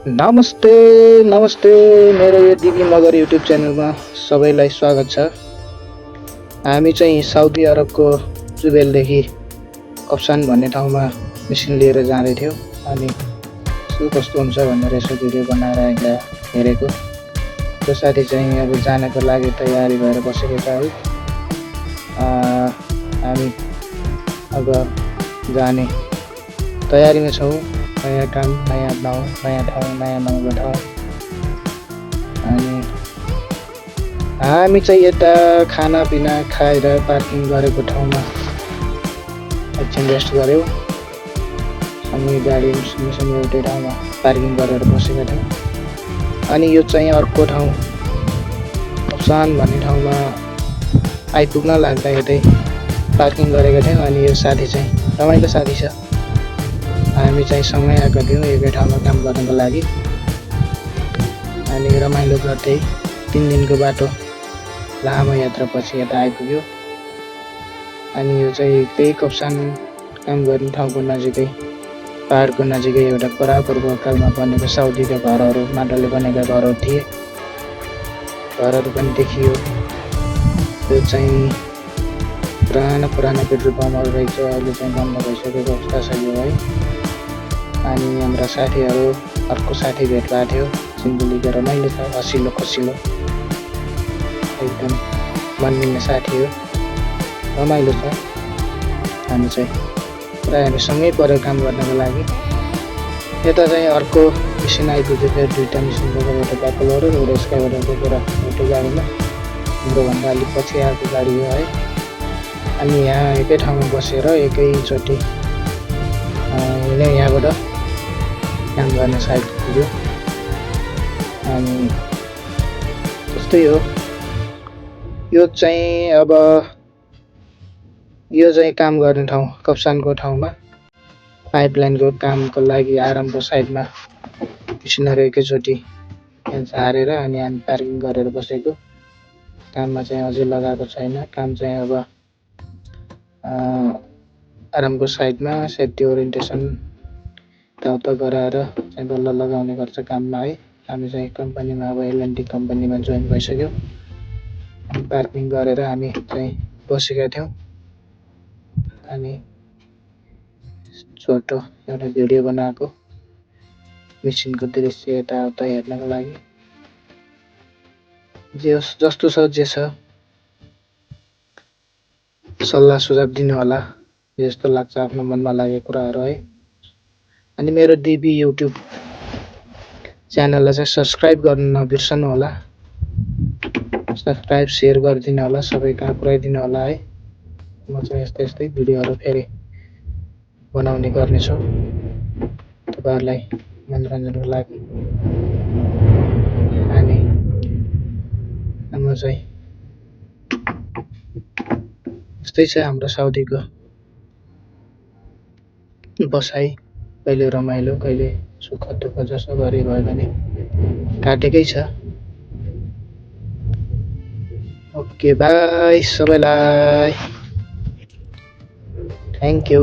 नमस्ते नमस्ते मेरो यो दिदी मगर युट्युब च्यानलमा सबैलाई स्वागत छ। हामी चाहिँ साउदी अरबको जुबेलदेखि कप्सान भन्ने ठाउँमा मिसिन लिएर जाँदै थियौँ अनि के कस्तो हुन्छ भनेर यसो भिडियो बनाएर अहिले हेरेको। त्यो साथी चाहिँ अब जानको लागि तयारी भएर बसेको छ है। हामी अब जाने तयारीमा छौँ। नयाँ काम, नयाँ ठाउँ, नयाँ नौलो ठाउँ। अनि हामी चाहिँ यता खानापिना खाएर पार्किङ गरेको ठाउँमा एकछिन रेस्ट गऱ्यौँ। अनि गाडी मिसँग एउटै ठाउँमा पार्किङ गरेर बसेका थियौँ। अनि यो चाहिँ अर्को ठाउँ कप्सान भन्ने ठाउँमा आइपुग्न लाग्दा यतै पार्किङ गरेका थियौँ। अनि यो साथी चाहिँ रमाइलो साथी छ। हामी चाहिँ सँगै आएका थियौँ एकै ठाउँमा काम गर्नको लागि। अनि रमाइलो गर्दै 3 दिनको बाटो लामो यात्रापछि यता आइपुग्यो। अनि यो चाहिँ त्यही कप्सान काम गर्ने ठाउँको नजिकै पहाडको नजिकै एउटा बराबरको कालमा बनेको साउदीका घरहरू, माटोले बनेका घरहरू थिए। घरहरू पनि देखियो। यो चाहिँ पुरानो पेट्रोल पम्पहरू रहेछ। अहिले चाहिँ बन्द भइसकेको अवस्था छ यो है। अनि हाम्रा साथीहरू अर्को साथी भेट भएको थियो सिन्धुलीको। रमाइलो छ, हँसिलो खसिलो एकदम मन मिल्ने साथी हो। रमाइलो छ। हामी चाहिँ प्रायः सँगै पऱ्यो काम गर्नको लागि। यता चाहिँ अर्को मिसिन आइपुग्यो। फेरि 2टा मिसिन बोकेर एउटा ब्याकलोर र एउटा स्काइबाट बोकेर एउटै गाडीमा। हाम्रोभन्दा अलिक पछि आएको गाडी हो है। अनि यहाँ एकै ठाउँमा बसेर एकैचोटि यहाँबाट काम गर्ने साइड पुग्यो। अनि त्यस्तै हो। यो चाहिँ काम गर्ने ठाउँ कप्सानको ठाउँमा पाइपलाइनको कामको लागि आरम्भ साइडमा मिसिनहरू एकैचोटि झारेर अनि हामी पार्किङ गरेर बसेको। काममा चाहिँ अझै लगाएको छैन। काम चाहिँ अब आरम्भको साइडमा सेफ्टी ओरिएन्टेसन यताउता गराएर चाहिँ बल्ल लगाउने गर्छ काममा है। हामी चाहिँ कम्पनीमा अब L&T कम्पनीमा जोइन भइसक्यो। पार्किङ गरेर हामी चाहिँ बसेका थियौँ। अनि छोटो एउटा भिडियो बनाएको मिसिनको दृश्य यताउता हेर्नको लागि। जे होस् जस्तो छ जे छ सल्लाह सुझाव दिनु होला जस्तो लाग्छ आफ्नो मनमा लागेको कुराहरू है। अनि मेरो दिबी युट्युब च्यानललाई चाहिँ सब्सक्राइब गर्न नबिर्सनु होला। सब्सक्राइब सेयर गरिदिनु होला, सबै कहाँ पुऱ्याइदिनु होला है। म चाहिँ यस्तै भिडियोहरू फेरि बनाउने गर्नेछु तपाईँहरूलाई मनोरञ्जनको लागि। अनि हाम्रो चाहिँ यस्तै छ हाम्रो साउदीको बसाइ। कहिले रमाइलो कहिले सुख दुःख जसो गरी भए पनि काटेकै छ। ओके बाई सबैलाई। Thank you.